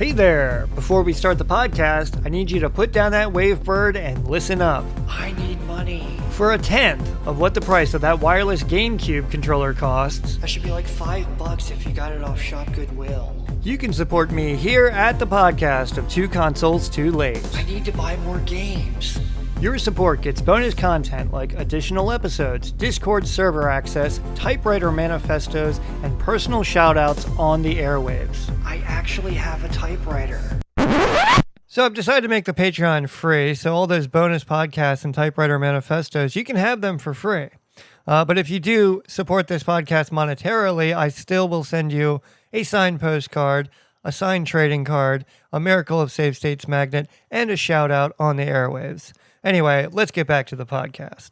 Hey there! Before we start the podcast, I need you to put down that wavebird and listen up. I need money. For a tenth of what the price of that wireless GameCube controller costs, That should be like $5 if you got it off Shop Goodwill. you can support me here at the podcast of Two Consoles Too Late. I need to buy more games. Your support gets bonus content like additional episodes, Discord server access, typewriter manifestos, and personal shoutouts on the airwaves. I actually have a typewriter. So I've decided to make the Patreon free, so all those bonus podcasts and typewriter manifestos, you can have them for free. But if you do support this podcast monetarily, I still will send you a signed postcard, a signed trading card, a Miracle of Save States magnet, and a shout out on the airwaves. Anyway, let's get back to the podcast.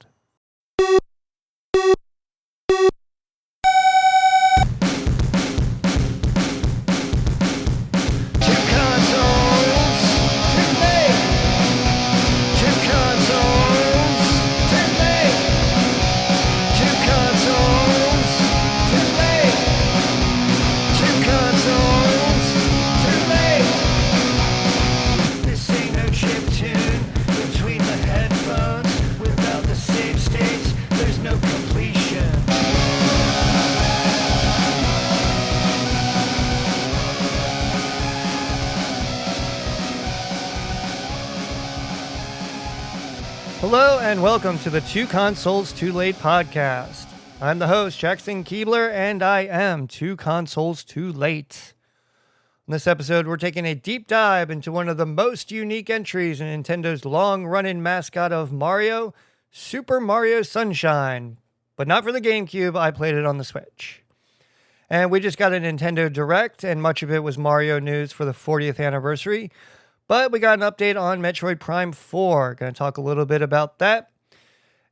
Hello and welcome to the Two Consoles Too Late podcast. I'm the host, Jackson Keebler, and I am Two Consoles Too Late. In this episode, we're taking a deep dive into one of the most unique entries in Nintendo's long-running mascot of Mario, Super Mario Sunshine. But not for the GameCube, I played it on the Switch. And we just got a Nintendo Direct, and much of it was Mario news for the 40th anniversary. But we got an update on Metroid Prime 4. Going to talk a little bit about that.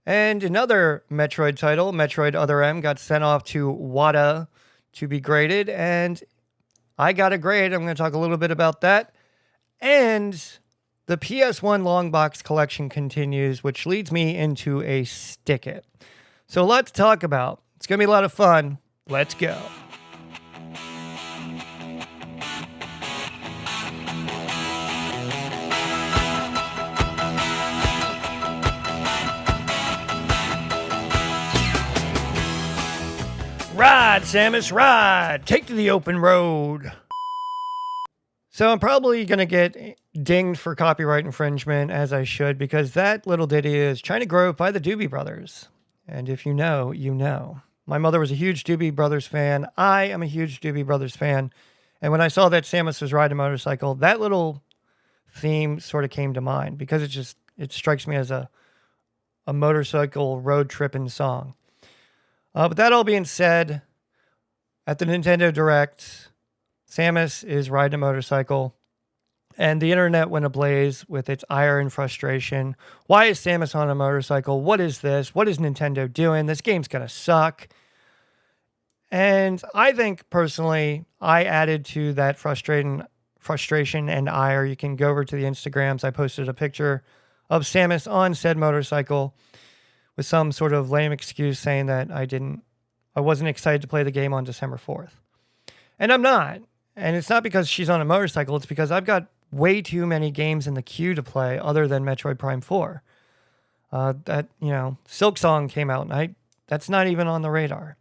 And another Metroid title, Metroid Other M, got sent off to WATA to be graded. And I got a grade. I'm going to talk a little bit about that. And the PS1 long box collection continues, which leads me into a Stick It. So a lot to talk about. It's going to be a lot of fun. Let's go. Ride, Samus, ride! Take to the open road! So I'm probably going to get dinged for copyright infringement, as I should, because that little ditty is China Grove by the Doobie Brothers. And if you know, you know. My mother was a huge Doobie Brothers fan. I am a huge Doobie Brothers fan. And when I saw that Samus was riding a motorcycle, that little theme sort of came to mind, because it strikes me as a motorcycle road tripping song. But that all being said, at the Nintendo Direct, Samus is riding a motorcycle, and the internet went ablaze with its ire and frustration. Why is Samus on a motorcycle? What is this? What is Nintendo doing? This game's gonna suck. And I think, personally, I added to that frustration and ire. You can go over to the Instagrams. I posted a picture of Samus on said motorcycle with some sort of lame excuse saying that I wasn't excited to play the game on December 4th. And I'm not. And it's not because she's on a motorcycle. It's because I've got way too many games in the queue to play other than Metroid Prime 4. Silk Song came out, and that's not even on the radar.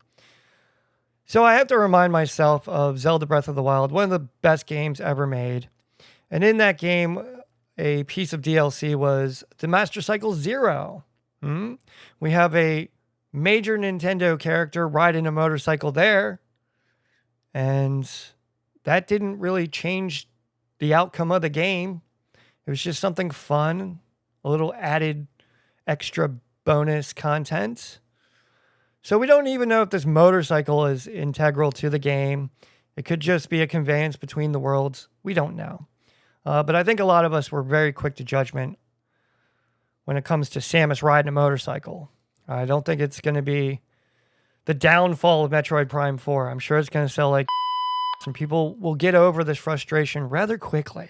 So I have to remind myself of Zelda Breath of the Wild, one of the best games ever made. And in that game, a piece of DLC was the Master Cycle Zero. We have a major Nintendo character riding a motorcycle there, and that didn't really change the outcome of the game. It was just something fun, a little added extra bonus content. So we don't even know if this motorcycle is integral to the game. It could just be a conveyance between the worlds. We don't know. But I think a lot of us were very quick to judgment when it comes to Samus riding a motorcycle. I don't think it's going to be the downfall of Metroid Prime 4. I'm sure it's going to sell like and people will get over this frustration rather quickly.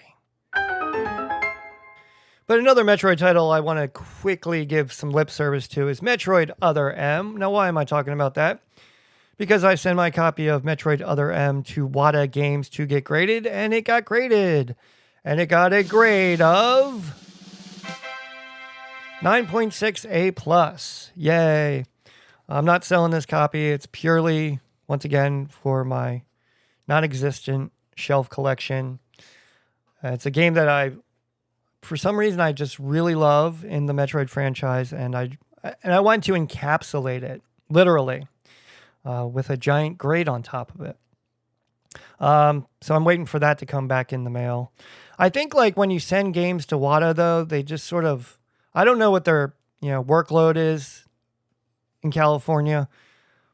But another Metroid title I want to quickly give some lip service to is Metroid Other M. Now, why am I talking about that? because I sent my copy of Metroid Other M to Wada Games to get graded, and it got graded. And it got a grade of 9.6 A+. Yay. I'm not selling this copy. It's purely, once again, for my non-existent shelf collection. It's a game that for some reason, I just really love in the Metroid franchise, and I want to encapsulate it, literally, with a giant grade on top of it. So I'm waiting for that to come back in the mail. I think like when you send games to WADA, though, they just sort of, I don't know what their workload is in California,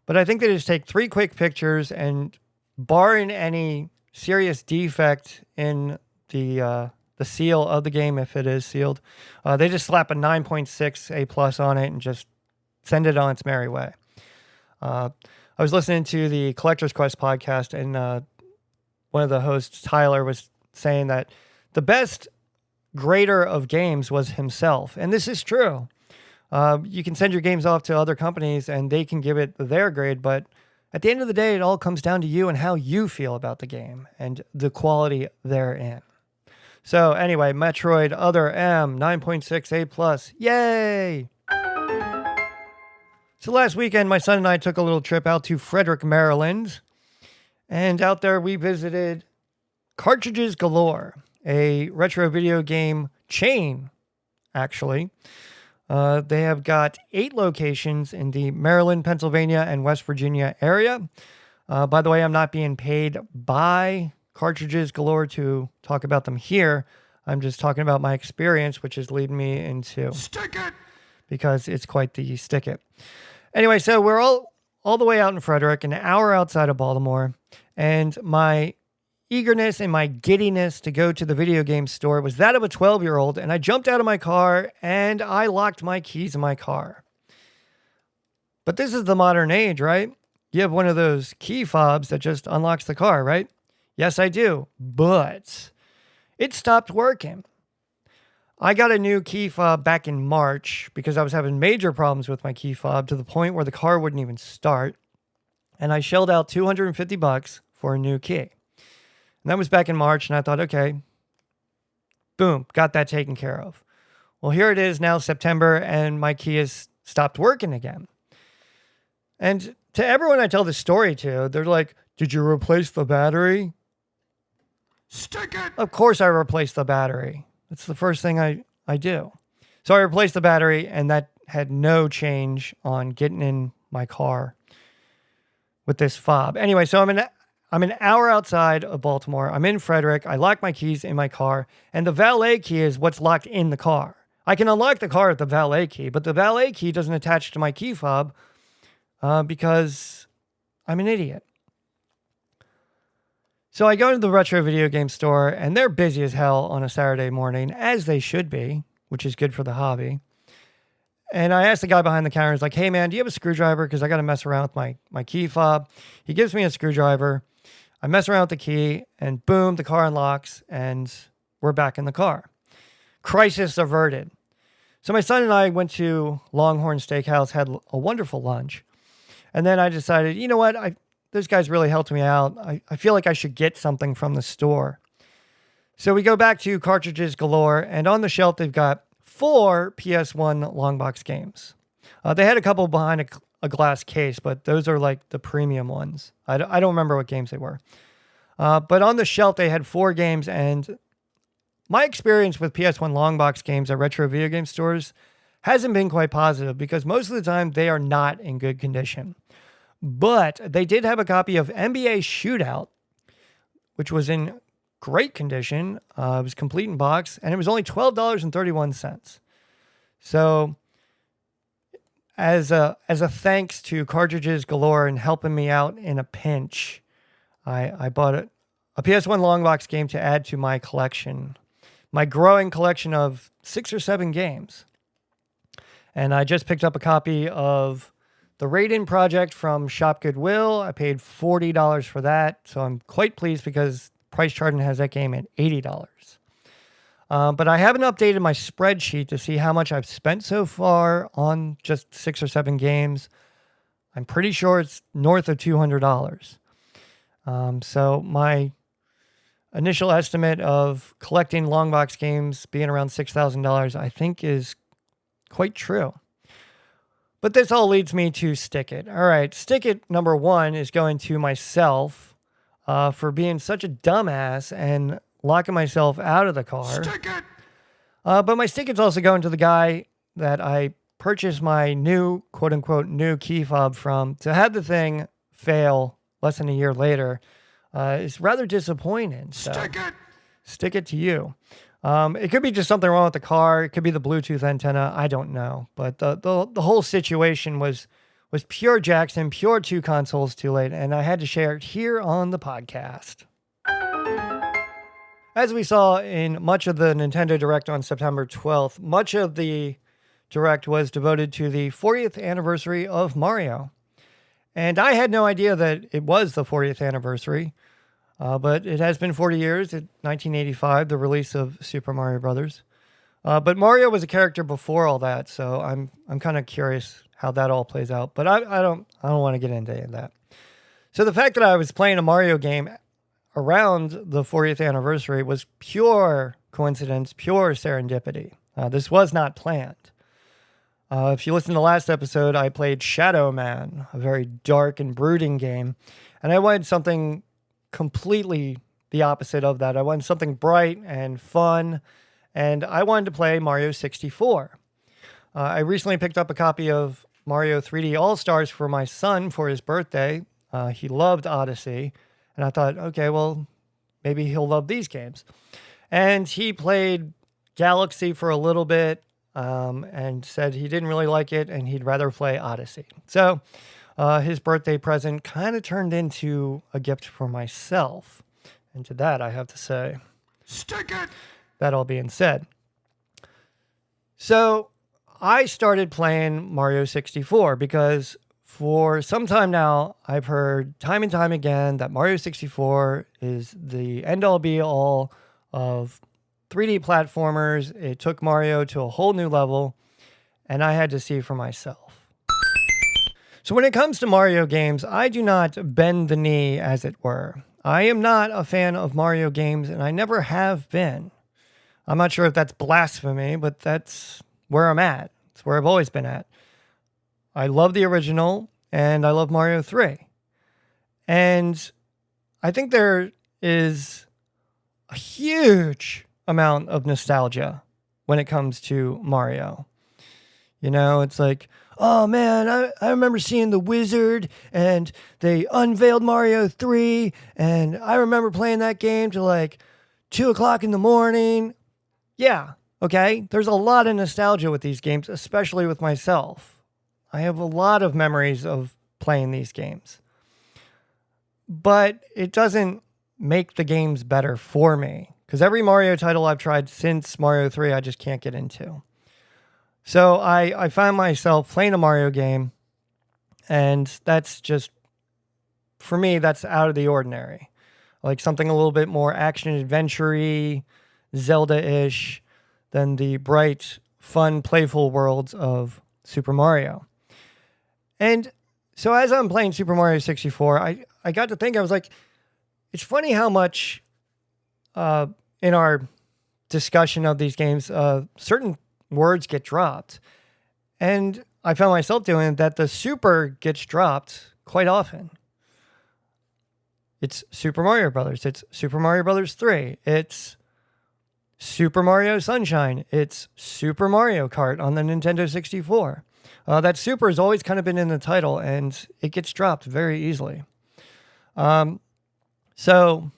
but I think they just take 3 quick pictures, and barring any serious defect in the seal of the game, if it is sealed, they just slap a 9.6 A+ on it and just send it on its merry way. I was listening to the Collector's Quest podcast, and one of the hosts, Tyler, was saying that the best grader of games was himself. And this is true. You can send your games off to other companies and they can give it their grade, but at the end of the day, it all comes down to you and how you feel about the game and the quality therein. So anyway, Metroid Other M, 9.6 A+. Yay! So last weekend, my son and I took a little trip out to Frederick, Maryland. And out there, we visited Catridges Galore, a retro video game chain, actually. They have got 8 locations in the Maryland, Pennsylvania, and West Virginia area. By the way, I'm not being paid by Catridges Galore to talk about them here. I'm just talking about my experience, which is leading me into Stick It, because it's quite the Stick It. Anyway, so we're all the way out in Frederick, an hour outside of Baltimore, and my eagerness and my giddiness to go to the video game store was that of a 12-year-old, and I jumped out of my car and I locked my keys in my car. But this is the modern age, right? You have one of those key fobs that just unlocks the car, right? Yes, I do, but it stopped working. I got a new key fob back in March because I was having major problems with my key fob to the point where the car wouldn't even start. And I shelled out $250 for a new key. And that was back in March, and I thought, okay, boom, got that taken care of. Well, here it is now, September, and my key has stopped working again. And to everyone I tell this story to, they're like, did you replace the battery? Stick it! Of course I replaced the battery. That's the first thing I do. So I replaced the battery, and that had no change on getting in my car with this fob. Anyway, so I'm an hour outside of Baltimore. I'm in Frederick. I lock my keys in my car, and the valet key is what's locked in the car. I can unlock the car with the valet key, but the valet key doesn't attach to my key fob because I'm an idiot. So I go into the retro video game store, and they're busy as hell on a Saturday morning, as they should be, which is good for the hobby. And I asked the guy behind the counter, he's like, hey man, do you have a screwdriver? Because I got to mess around with my key fob. He gives me a screwdriver. I mess around with the key, and boom, the car unlocks, and we're back in the car. Crisis averted. So my son and I went to Longhorn Steakhouse, had a wonderful lunch. And then I decided, you know what? This guy's really helped me out. I feel like I should get something from the store. So we go back to Catridges Galore, and on the shelf, they've got 4 PS1 long box games. They had a couple behind a glass case, but those are like the premium ones. I don't remember what games they were. But on the shelf, they had 4 games, and my experience with PS1 long box games at retro video game stores hasn't been quite positive because most of the time they are not in good condition. But they did have a copy of NBA Shootout, which was in great condition. It was complete in box, and it was only $12.31. So as a thanks to Catridges Galore and helping me out in a pinch, I bought a PS1 long box game to add to my collection, my growing collection of 6 or 7 games. And I just picked up a copy of the Raiden Project from Shop Goodwill. I paid $40 for that, so I'm quite pleased because Price Chart has that game at $80. But I haven't updated my spreadsheet to see how much I've spent so far on just 6 or 7 games. I'm pretty sure it's north of $200. So my initial estimate of collecting long box games being around $6,000, I think is quite true. But this all leads me to Stick It. All right, Stick It number 1 is going to myself for being such a dumbass and locking myself out of the car. Stick it! But my Stick It's also going to the guy that I purchased my new, quote unquote, new key fob from. To have the thing fail less than a year later is rather disappointing. So Stick it! Stick it to you. It could be just something wrong with the car. It could be the Bluetooth antenna. I don't know. But the whole situation was pure Jackson, pure 2 consoles too late, and I had to share it here on the podcast. As we saw in much of the Nintendo Direct on September 12th, much of the Direct was devoted to the 40th anniversary of Mario. And I had no idea that it was the 40th anniversary. But it has been 40 years, 1985, the release of Super Mario Brothers. But Mario was a character before all that, so I'm kind of curious how that all plays out. But I don't want to get into any of that. So the fact that I was playing a Mario game around the 40th anniversary was pure coincidence, pure serendipity. This was not planned. If you listen to the last episode, I played Shadow Man, a very dark and brooding game, and I wanted something completely the opposite of that. I wanted something bright and fun, and I wanted to play Mario 64. I recently picked up a copy of Mario 3D All-Stars for my son for his birthday. He loved Odyssey, and I thought, okay, well, maybe he'll love these games. And he played Galaxy for a little bit and said he didn't really like it, and he'd rather play Odyssey. So his birthday present kind of turned into a gift for myself. And to that, I have to say, Stick it! that all being said. So I started playing Mario 64 because for some time now, I've heard time and time again that Mario 64 is the end-all be-all of 3D platformers. It took Mario to a whole new level, and I had to see for myself. So when it comes to Mario games, I do not bend the knee, as it were. I am not a fan of Mario games, and I never have been. I'm not sure if that's blasphemy, but that's where I'm at. It's where I've always been at. I love the original, and I love Mario 3. And I think there is a huge amount of nostalgia when it comes to Mario. You know, it's like, oh man, I remember seeing The Wizard, and they unveiled Mario 3, and I remember playing that game till like 2 o'clock in the morning. Yeah, okay, there's a lot of nostalgia with these games, especially with myself. I have a lot of memories of playing these games. But it doesn't make the games better for me, because every Mario title I've tried since Mario 3, I just can't get into. So I find myself playing a Mario game, and that's just, for me, that's out of the ordinary. Like something a little bit more action-adventure-y, Zelda-ish than the bright, fun, playful worlds of Super Mario. And so as I'm playing Super Mario 64, I got to think, I was like, it's funny how much in our discussion of these games, certain words get dropped. And I found myself doing that. The super gets dropped quite often. It's Super Mario Brothers. It's Super Mario Brothers 3. It's Super Mario Sunshine. It's Super Mario Kart on the Nintendo 64. That super has always kind of been in the title, and it gets dropped very easily. So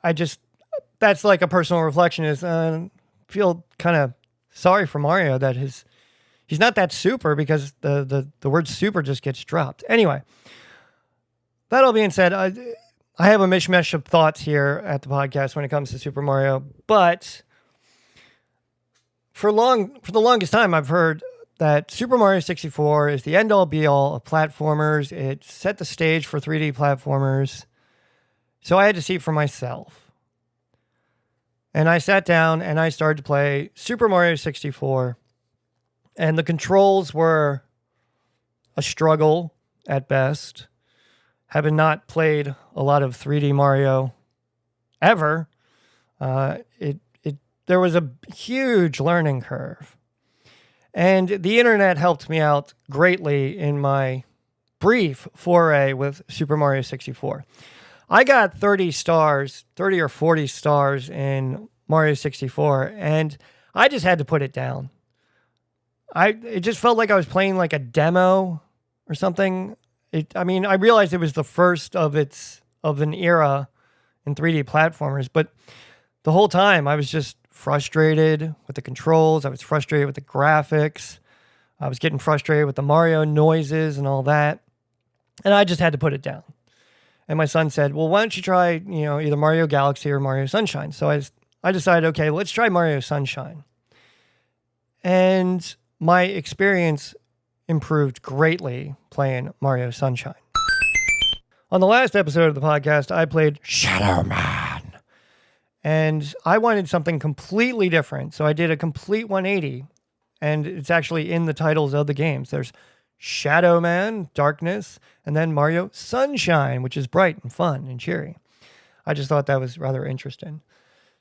I just, that's like a personal reflection, is feel kind of sorry for Mario that he's not that super, because the word super just gets dropped. Anyway, that all being said, I have a mishmash of thoughts here at the podcast when it comes to Super Mario, but for the longest time, I've heard that Super Mario 64 is the end-all be-all of platformers. It set the stage for 3D platformers. So I had to see it for myself. And I sat down and I started to play Super Mario 64. And the controls were a struggle at best. Having not played a lot of 3D Mario ever, there was a huge learning curve. And the internet helped me out greatly in my brief foray with Super Mario 64. I got 30 or 40 stars in Mario 64, and I just had to put it down. It just felt like I was playing like a demo or something. I realized it was the first of an era in 3D platformers, but the whole time I was just frustrated with the controls. I was frustrated with the graphics. I was getting frustrated with the Mario noises and all that. And I just had to put it down. And my son said, well, why don't you try, either Mario Galaxy or Mario Sunshine? So I decided, okay, let's try Mario Sunshine. And my experience improved greatly playing Mario Sunshine. On the last episode of the podcast, I played Shadow Man. And I wanted something completely different. So I did a complete 180. And it's actually in the titles of the games. There's Shadow Man, Darkness, and then Mario Sunshine, which is bright and fun and cheery. I just thought that was rather interesting.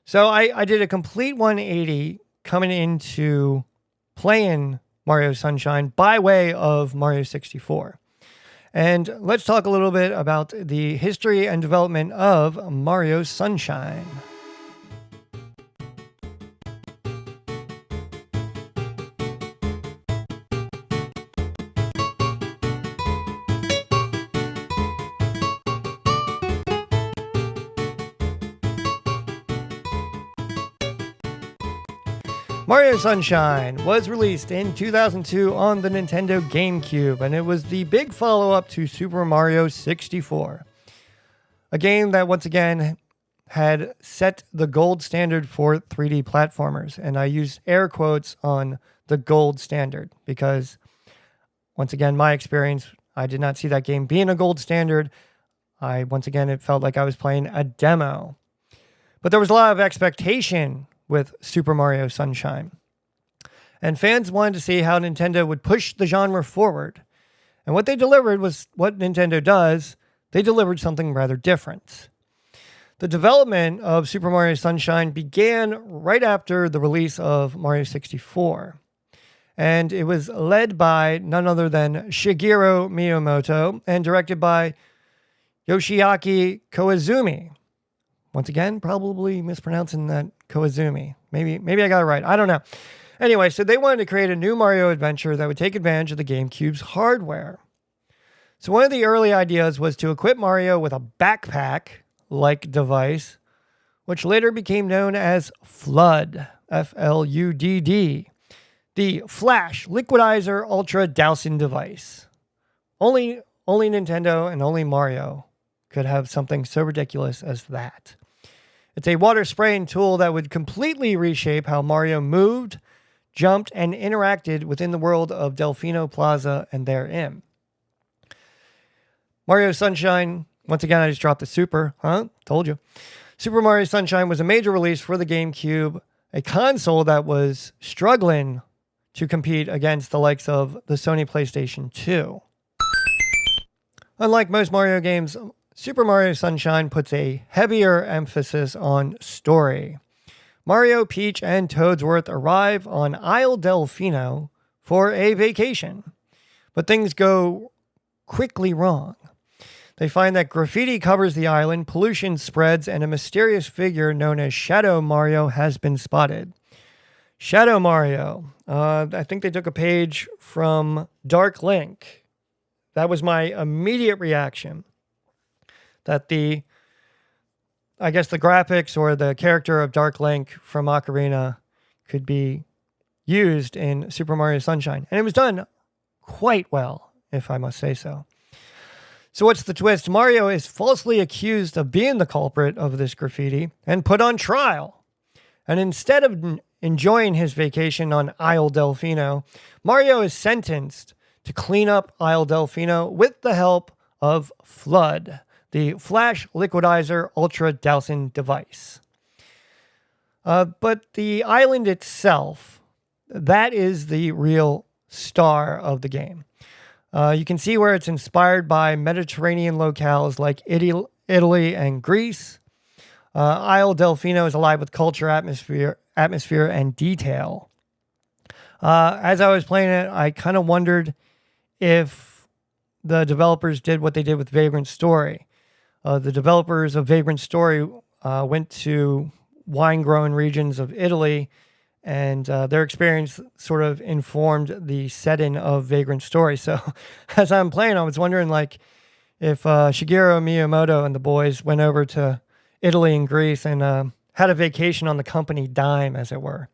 So I did a complete 180 coming into playing Mario Sunshine by way of Mario 64. And let's talk a little bit about the history and development of Mario Sunshine. Mario Sunshine was released in 2002 on the Nintendo GameCube, and it was the big follow-up to Super Mario 64. A game that, once again, had set the gold standard for 3D platformers, and I use air quotes on the gold standard because, once again, my experience, I did not see that game being a gold standard. It felt like I was playing a demo. But there was a lot of expectation with Super Mario Sunshine. And fans wanted to see how Nintendo would push the genre forward. And what they delivered was what Nintendo does. They delivered something rather different. The development of Super Mario Sunshine began right after the release of Mario 64. And it was led by none other than Shigeru Miyamoto and directed by Yoshiaki Koizumi. Once again, probably mispronouncing that Koizumi. Maybe I got it right. I don't know. Anyway, so they wanted to create a new Mario adventure that would take advantage of the GameCube's hardware. So one of the early ideas was to equip Mario with a backpack-like device, which later became known as FLUDD, F-L-U-D-D, the Flash Liquidizer Ultra Dowsing device. Only Nintendo and only Mario could have something so ridiculous as that. It's a water spraying tool that would completely reshape how Mario moved, jumped, and interacted within the world of Delfino Plaza and therein. Mario Sunshine, once again, I just dropped the super, Told you. Super Mario Sunshine was a major release for the GameCube, a console that was struggling to compete against the likes of the Sony PlayStation 2. Unlike most Mario games, Super Mario Sunshine puts a heavier emphasis on story. Mario, Peach, and Toadsworth arrive on Isle Delfino for a vacation, but things go quickly wrong. They find that graffiti covers the island, pollution spreads, and a mysterious figure known as Shadow Mario has been spotted. Shadow Mario. I think they took a page from Dark Link. That was my immediate reaction. That the graphics or the character of Dark Link from Ocarina could be used in Super Mario Sunshine. And it was done quite well, if I must say so. So what's the twist? Mario is falsely accused of being the culprit of this graffiti and put on trial. And instead of enjoying his vacation on Isle Delfino, Mario is sentenced to clean up Isle Delfino with the help of FLUDD, the Flash Liquidizer Ultra Dowsing device. But the island itself, that is the real star of the game. You can see where it's inspired by Mediterranean locales like Italy and Greece. Isle Delfino is alive with culture, atmosphere, and detail. As I was playing it, I kind of wondered if the developers did what they did with Vagrant Story. The developers of Vagrant Story went to wine-growing regions of Italy, and their experience sort of informed the setting of Vagrant Story. So as I'm playing, I was wondering like if Shigeru Miyamoto and the boys went over to Italy and Greece and had a vacation on the company dime, as it were.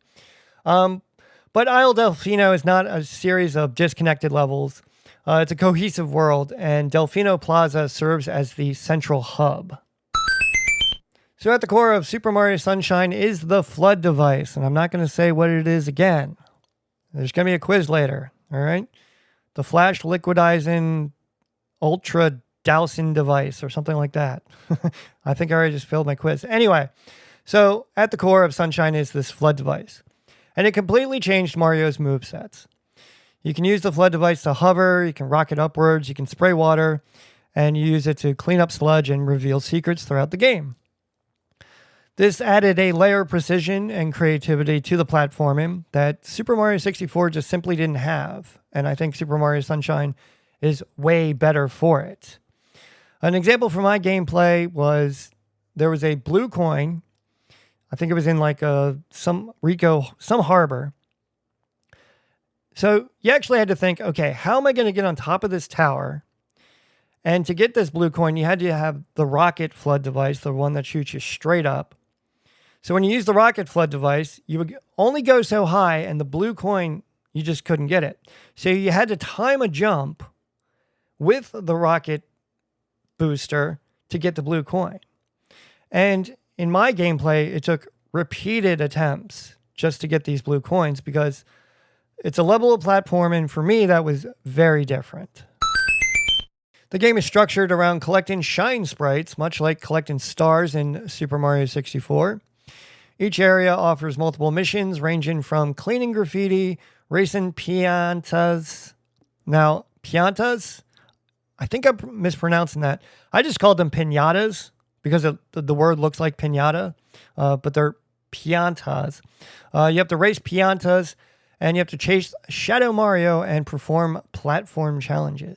But Isle Delfino is not a series of disconnected levels. It's a cohesive world, and Delfino Plaza serves as the central hub. So at the core of Super Mario Sunshine is the flood device, and I'm not going to say what it is again. There's going to be a quiz later, all right? The flash liquidizing ultra dousing device or something like that. I think I already just failed my quiz. Anyway, so at the core of Sunshine is this flood device, and it completely changed Mario's movesets. You can use the flood device to hover, you can rocket upwards, you can spray water, and you use it to clean up sludge and reveal secrets throughout the game. This added a layer of precision and creativity to the platforming that Super Mario 64 just simply didn't have, and I think Super Mario Sunshine is way better for it. An example from my gameplay was there was a blue coin. I think it was in like some harbor. So you actually had to think, okay, how am I going to get on top of this tower? And to get this blue coin, you had to have the rocket flood device, the one that shoots you straight up. So when you use the rocket flood device, you would only go so high, and the blue coin, you just couldn't get it. So you had to time a jump with the rocket booster to get the blue coin. And in my gameplay, it took repeated attempts just to get these blue coins because it's a level of platforming for me that was very different. The game is structured around collecting shine sprites, much like collecting stars in Super Mario 64. Each area offers multiple missions ranging from cleaning graffiti, racing piantas. Now, piantas? I think I'm mispronouncing that. I just called them pinatas because the word looks like pinata, but they're piantas. You have to race piantas, and you have to chase Shadow Mario and perform platform challenges.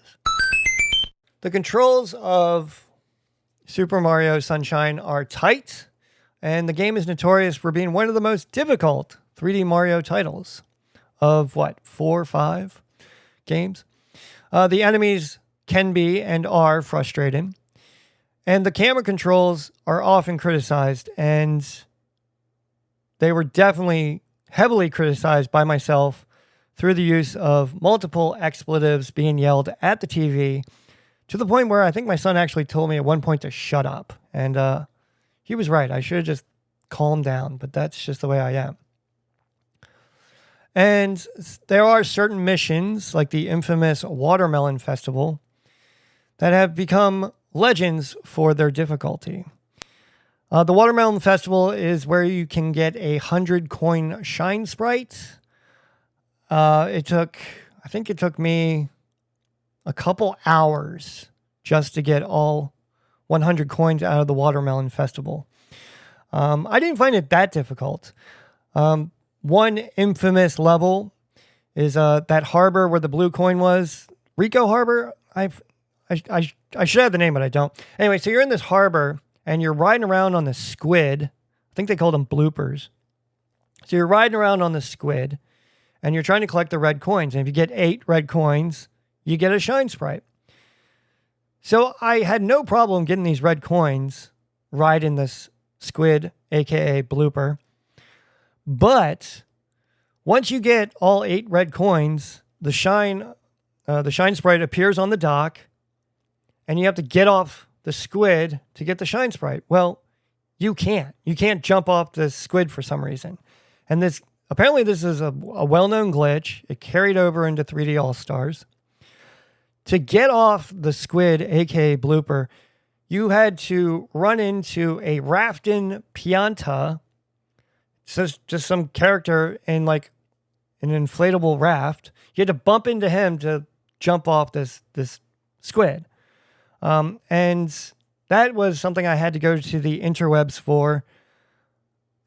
The controls of Super Mario Sunshine are tight, and the game is notorious for being one of the most difficult 3D Mario titles of, 4 or 5 games? The enemies can be and are frustrating, and the camera controls are often criticized, and they were definitely heavily criticized by myself through the use of multiple expletives being yelled at the TV to the point where I think my son actually told me at one point to shut up. And he was right. I should have just calmed down, but that's just the way I am. And there are certain missions, like the infamous Watermelon Festival, that have become legends for their difficulty. The Watermelon Festival is where you can get 100 coin shine sprite. I think it took me a couple hours just to get all 100 coins out of the Watermelon Festival. I didn't find it that difficult. One infamous level is that harbor where the blue coin was. Rico Harbor? I should have the name, but I don't. Anyway, so you're in this harbor, and you're riding around on the squid. I think they called them bloopers. So you're riding around on the squid, and you're trying to collect the red coins. And if you get 8 red coins, you get a shine sprite. So I had no problem getting these red coins riding this squid, aka blooper. But once you get all 8 red coins, the shine sprite appears on the dock, and you have to get off the squid to get the shine sprite. Well, you can't. You can't jump off the squid for some reason. And this is a well-known glitch. It carried over into 3D All-Stars. To get off the squid, aka blooper, you had to run into a rafting pianta. So just some character in like an inflatable raft. You had to bump into him to jump off this squid. And that was something I had to go to the interwebs for.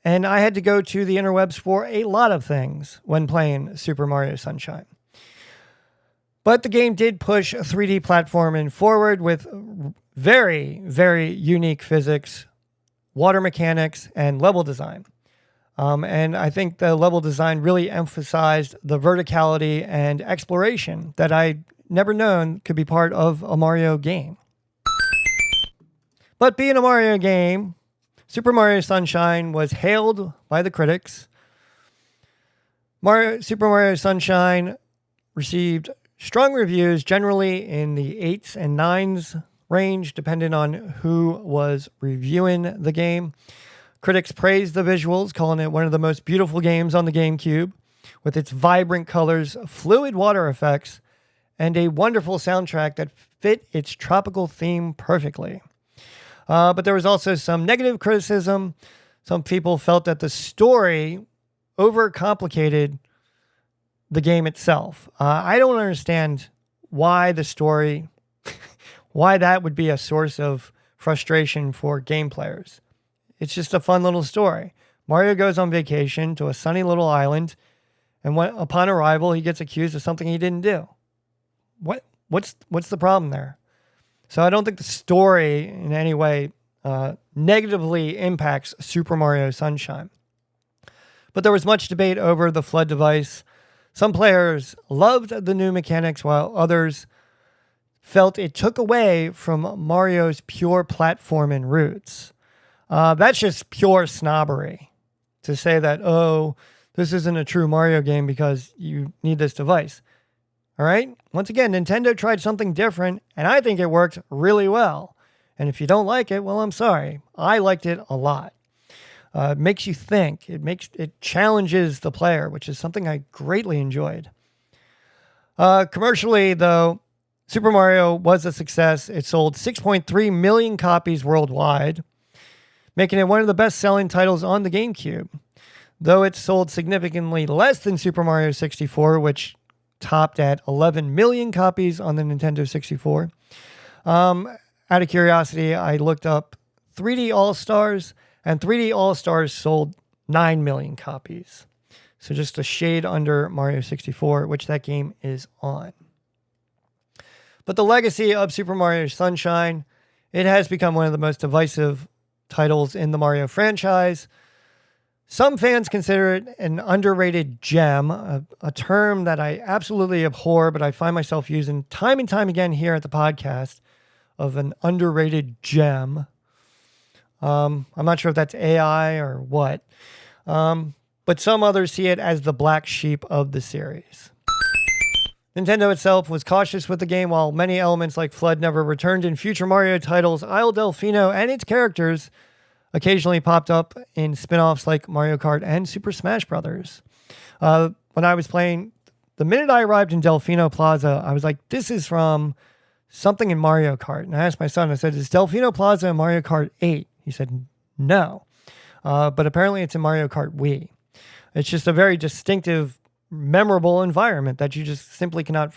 And I had to go to the interwebs for a lot of things when playing Super Mario Sunshine. But the game did push 3D platforming forward with very, very unique physics, water mechanics, and level design. And I think the level design really emphasized the verticality and exploration that I'd never known could be part of a Mario game. But being a Mario game, Super Mario Sunshine was hailed by the critics. Super Mario Sunshine received strong reviews, generally in the 8s and 9s range, depending on who was reviewing the game. Critics praised the visuals, calling it one of the most beautiful games on the GameCube, with its vibrant colors, fluid water effects, and a wonderful soundtrack that fit its tropical theme perfectly. But there was also some negative criticism. Some people felt that the story overcomplicated the game itself. I don't understand why the story, why that would be a source of frustration for game players. It's just a fun little story. Mario goes on vacation to a sunny little island, and upon arrival, he gets accused of something he didn't do. What's the problem there? So I don't think the story in any way negatively impacts Super Mario Sunshine. But there was much debate over the flood device. Some players loved the new mechanics, while others felt it took away from Mario's pure platforming roots. That's just pure snobbery to say that, oh, this isn't a true Mario game because you need this device. All right? Once again, Nintendo tried something different, and I think it worked really well. And if you don't like it, well, I'm sorry. I liked it a lot. It makes you think. It challenges the player, which is something I greatly enjoyed. Commercially, though, Super Mario was a success. It sold 6.3 million copies worldwide, making it one of the best-selling titles on the GameCube. Though it sold significantly less than Super Mario 64, which topped at 11 million copies on the Nintendo 64. Out of curiosity, I looked up 3D All-Stars, and 3D All-Stars sold 9 million copies. So just a shade under Mario 64, which that game is on. But the legacy of Super Mario Sunshine, it has become one of the most divisive titles in the Mario franchise. Some fans consider it an underrated gem, a term that I absolutely abhor, but I find myself using time and time again here at the podcast, of an underrated gem. I'm not sure if that's AI or what, but some others see it as the black sheep of the series. Nintendo itself was cautious with the game, while many elements like Flood never returned in future Mario titles. Isle Delfino and its characters occasionally popped up in spin-offs like Mario Kart and Super Smash Bros. When I was playing, the minute I arrived in Delfino Plaza, I was like, this is from something in Mario Kart. And I asked my son, I said, is Delfino Plaza in Mario Kart 8? He said, no. But apparently it's in Mario Kart Wii. It's just a very distinctive, memorable environment that you just simply cannot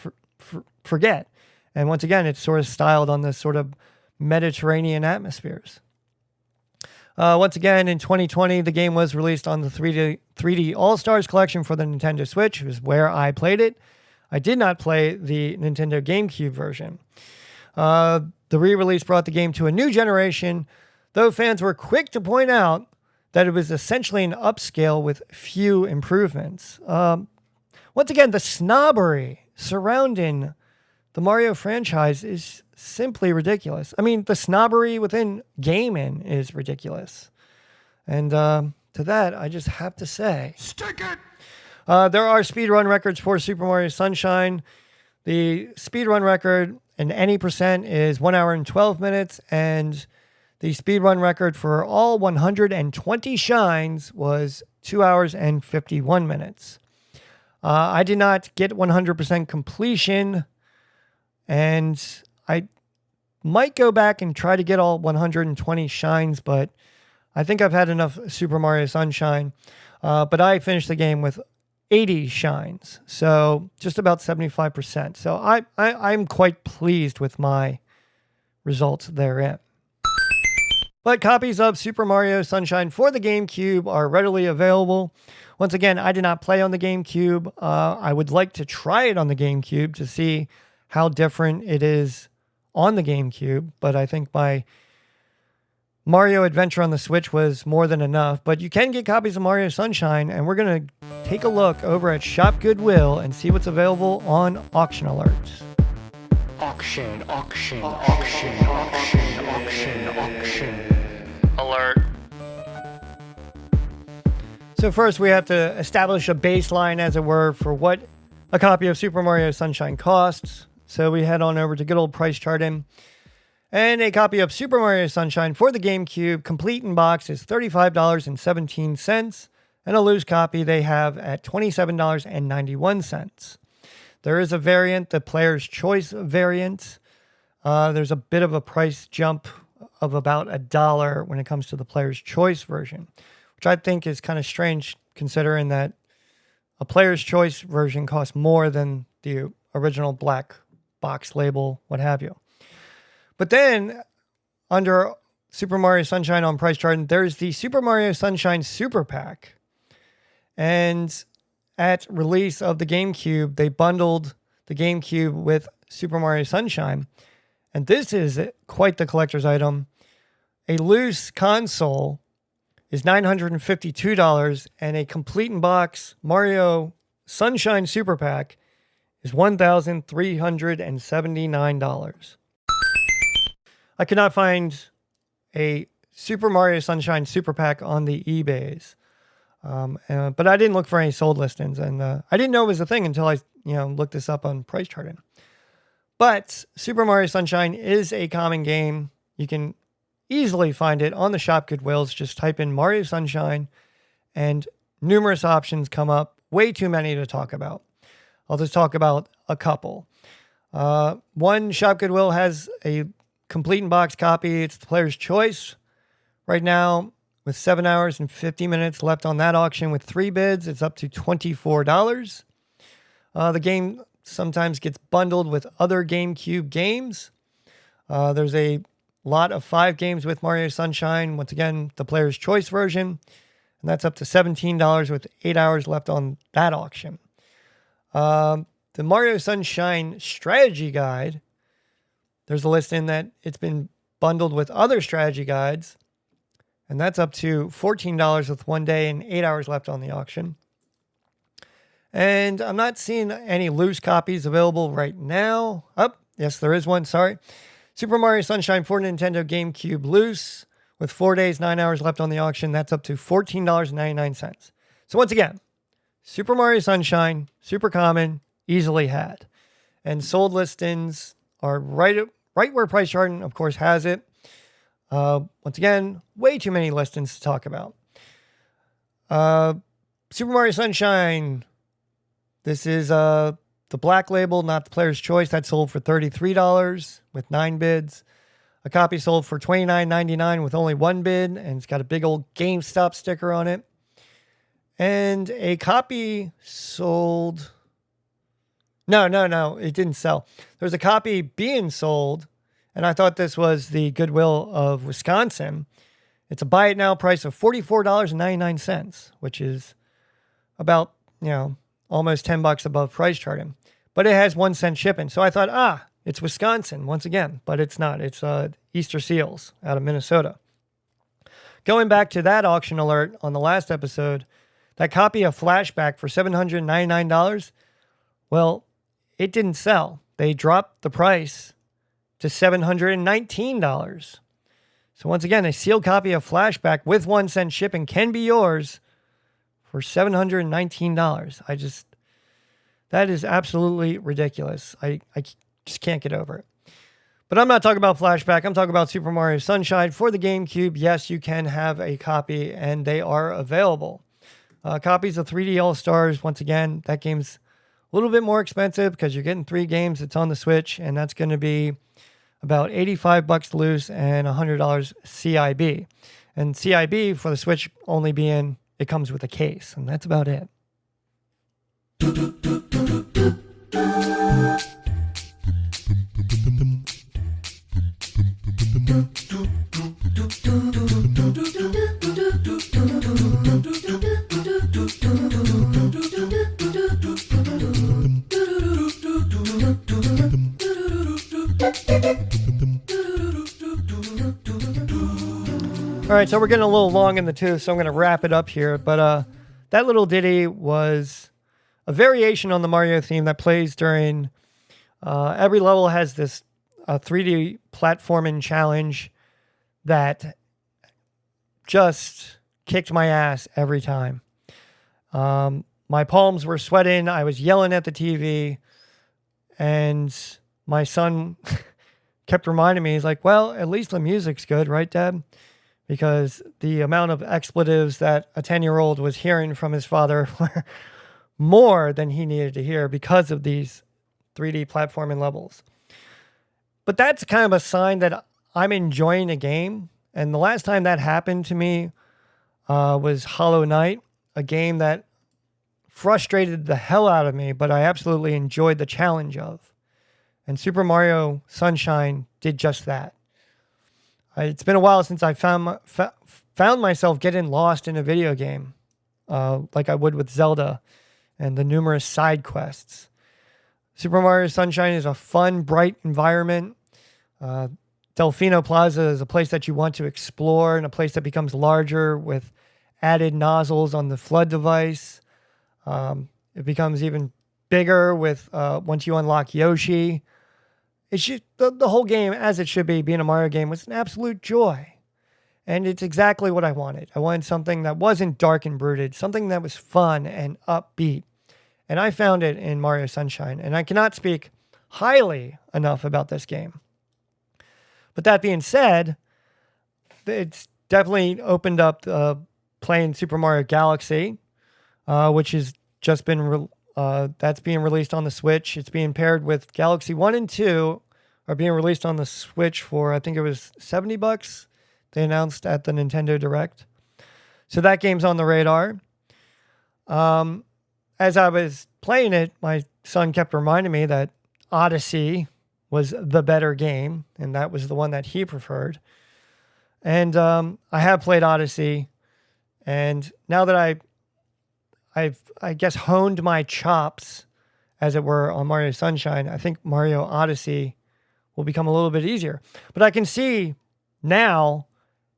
forget. And once again, it's sort of styled on this sort of Mediterranean atmospheres. Once again, in 2020, the game was released on the 3D All-Stars collection for the Nintendo Switch, which is where I played it. I did not play the Nintendo GameCube version. The re-release brought the game to a new generation, though fans were quick to point out that it was essentially an upscale with few improvements. Once again, the snobbery surrounding the Mario franchise is simply ridiculous. I mean, the snobbery within gaming is ridiculous. And to that, I just have to say, stick it! There are speedrun records for Super Mario Sunshine. The speedrun record in any percent is 1 hour and 12 minutes, and the speedrun record for all 120 shines was 2 hours and 51 minutes. I did not get 100% completion, and I might go back and try to get all 120 shines, but I think I've had enough Super Mario Sunshine. But I finished the game with 80 shines. So just about 75%. So I'm quite pleased with my results therein. But copies of Super Mario Sunshine for the GameCube are readily available. Once again, I did not play on the GameCube. I would like to try it on the GameCube to see how different it is on the GameCube. But I think my Mario Adventure on the Switch was more than enough. But you can get copies of Mario Sunshine, and we're going to take a look over at Shop Goodwill and see what's available on auction alerts. Auction alert. So first we have to establish a baseline, as it were, for what a copy of Super Mario Sunshine costs. So we head on over to good old price charting. And a copy of Super Mario Sunshine for the GameCube, complete in box, is $35.17. And a loose copy they have at $27.91. There is a variant, the Player's Choice variant. There's a bit of a price jump of about $1 when it comes to the Player's Choice version, which I think is kind of strange considering that a Player's Choice version costs more than the original black box label, what have you. But then under Super Mario Sunshine on price chart, there's the Super Mario Sunshine Super Pack. And at release of the GameCube, they bundled the GameCube with Super Mario Sunshine. And this is quite the collector's item. A loose console is $952, and a complete in box Mario Sunshine Super Pack is $1,379. I could not find a Super Mario Sunshine Super Pack on the eBays. But I didn't look for any sold listings, and I didn't know it was a thing until I looked this up on price charting. But Super Mario Sunshine is a common game. You can easily find it on the Shop Goodwills. Just type in Mario Sunshine, and numerous options come up. Way too many to talk about. I'll just talk about a couple. One, Shop Goodwill has a complete in box copy. It's the Player's Choice. Right now, with 7 hours and 50 minutes left on that auction with 3 bids, it's up to $24. The game sometimes gets bundled with other GameCube games. There's a lot of 5 games with Mario Sunshine. Once again, the Player's Choice version. And that's up to $17 with 8 hours left on that auction. The Mario Sunshine Strategy Guide, there's a list in that it's been bundled with other strategy guides. And that's up to $14 with 1 day and 8 hours left on the auction. And I'm not seeing any loose copies available right now. Oh, yes, there is one. Sorry. Super Mario Sunshine for Nintendo GameCube loose with 4 days, 9 hours left on the auction. That's up to $14.99. So once again, Super Mario Sunshine, super common, easily had. And sold listings are right where price charting, of course, has it. Once again, way too many listings to talk about. Super Mario Sunshine. This is the black label, not the Player's Choice. That sold for $33 with 9 bids. A copy sold for $29.99 with only 1 bid, and it's got a big old GameStop sticker on it. And a copy sold... No, it didn't sell. There's a copy being sold, and I thought this was the Goodwill of Wisconsin. It's a buy it now price of $44.99, which is about, almost $10 above price charting. But it has 1 cent shipping. So I thought, it's Wisconsin once again, but it's not. It's Easter Seals out of Minnesota. Going back to that auction alert on the last episode, that copy of Flashback for $799, well, it didn't sell. They dropped the price to $719. So once again, a sealed copy of Flashback with 1 cent shipping can be yours for $719. That is absolutely ridiculous. I just can't get over it. But I'm not talking about Flashback. I'm talking about Super Mario Sunshine for the GameCube. Yes, you can have a copy, and they are available. Copies of 3D All-Stars, once again, that game's a little bit more expensive because you're getting 3 games. It's on the Switch, and that's going to be about $85 loose and $100 CIB. And CIB for the Switch only being, it comes with a case, and that's about it. All right, so we're getting a little long in the tooth, so I'm going to wrap it up here. But that little ditty was a variation on the Mario theme that plays during every level has this 3D platforming challenge that just kicked my ass every time. My palms were sweating. I was yelling at the TV, and my son kept reminding me, he's like, well, at least the music's good, right, Dad? Because the amount of expletives that a 10-year-old was hearing from his father were more than he needed to hear because of these 3D platforming levels. But that's kind of a sign that I'm enjoying a game. And the last time that happened to me was Hollow Knight, a game that frustrated the hell out of me, but I absolutely enjoyed the challenge of. And Super Mario Sunshine did just that. It's been a while since I found myself getting lost in a video game, like I would with Zelda and the numerous side quests. Super Mario Sunshine is a fun, bright environment. Delfino Plaza is a place that you want to explore and a place that becomes larger with added nozzles on the flood device. It becomes even bigger with once you unlock Yoshi. It's just, the whole game, as it should be, being a Mario game, was an absolute joy. And it's exactly what I wanted. I wanted something that wasn't dark and brooded, something that was fun and upbeat. And I found it in Mario Sunshine. And I cannot speak highly enough about this game. But that being said, it's definitely opened up playing Super Mario Galaxy, which has just been that's being released on the Switch. It's being paired with Galaxy 1 and 2 are being released on the Switch for, I think it was $70 they announced at the Nintendo Direct. So that game's on the radar. As I was playing it, my son kept reminding me that Odyssey was the better game, and that was the one that he preferred. And I have played Odyssey, and now that I've guess honed my chops, as it were, on Mario Sunshine, I think Mario Odyssey will become a little bit easier. But I can see now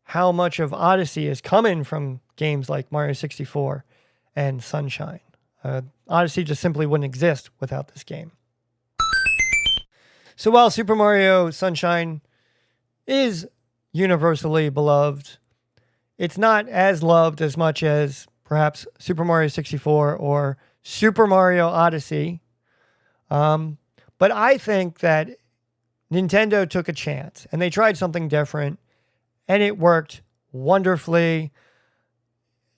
how much of Odyssey is coming from games like Mario 64 and Sunshine. Odyssey just simply wouldn't exist without this game. So while Super Mario Sunshine is universally beloved, it's not as loved as much as perhaps Super Mario 64 or Super Mario Odyssey. But I think that Nintendo took a chance and they tried something different and it worked wonderfully.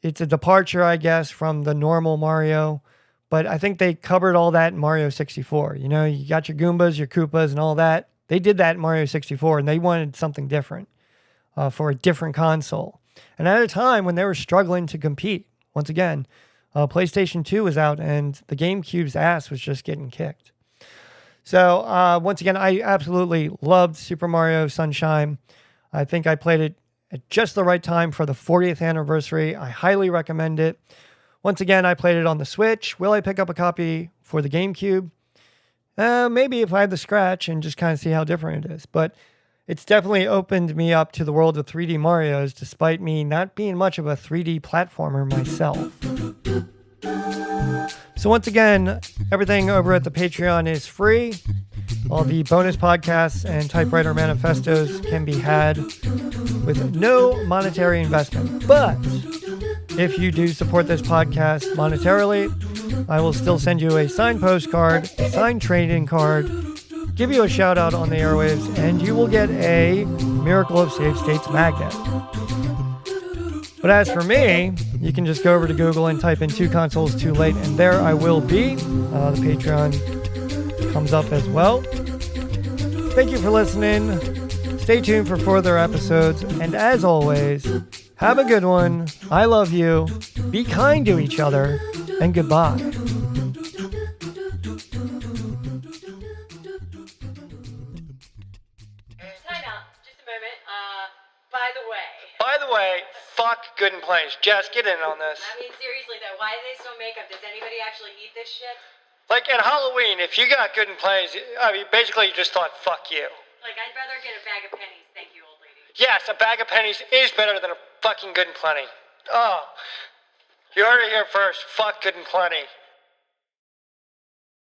It's a departure, I guess, from the normal Mario, but I think they covered all that in Mario 64. You know, you got your Goombas, your Koopas, and all that. They did that in Mario 64, and they wanted something different for a different console. And at a time when they were struggling to compete, once again, PlayStation 2 was out, and the GameCube's ass was just getting kicked. So, once again, I absolutely loved Super Mario Sunshine. I think I played it at just the right time for the 40th anniversary. I highly recommend it. Once again, I played it on the Switch. Will I pick up a copy for the GameCube? Maybe if I had the scratch and just kind of see how different it is. But it's definitely opened me up to the world of 3D Marios, despite me not being much of a 3D platformer myself. So once again, everything over at the Patreon is free. All the bonus podcasts and typewriter manifestos can be had with no monetary investment. But if you do support this podcast monetarily, I will still send you a signed postcard, a signed trading card, give you a shout out on the airwaves, and you will get a Miracle of Save States magnet. But as for me, you can just go over to Google and type in 2 consoles too late, and there I will be. The Patreon comes up as well. Thank you for listening. Stay tuned for further episodes, and as always, have a good one. I love you. Be kind to each other, and goodbye. Pennies. Jess, get in on this. I mean, seriously though, why do they still make them? Does anybody actually eat this shit? Like at Halloween, if you got Good and Plenty's, I mean, basically you just thought, fuck you. Like, I'd rather get a bag of pennies, thank you, old lady. Yes, a bag of pennies is better than a fucking Good and Plenty. Oh, you heard it here first. Fuck Good and Plenty.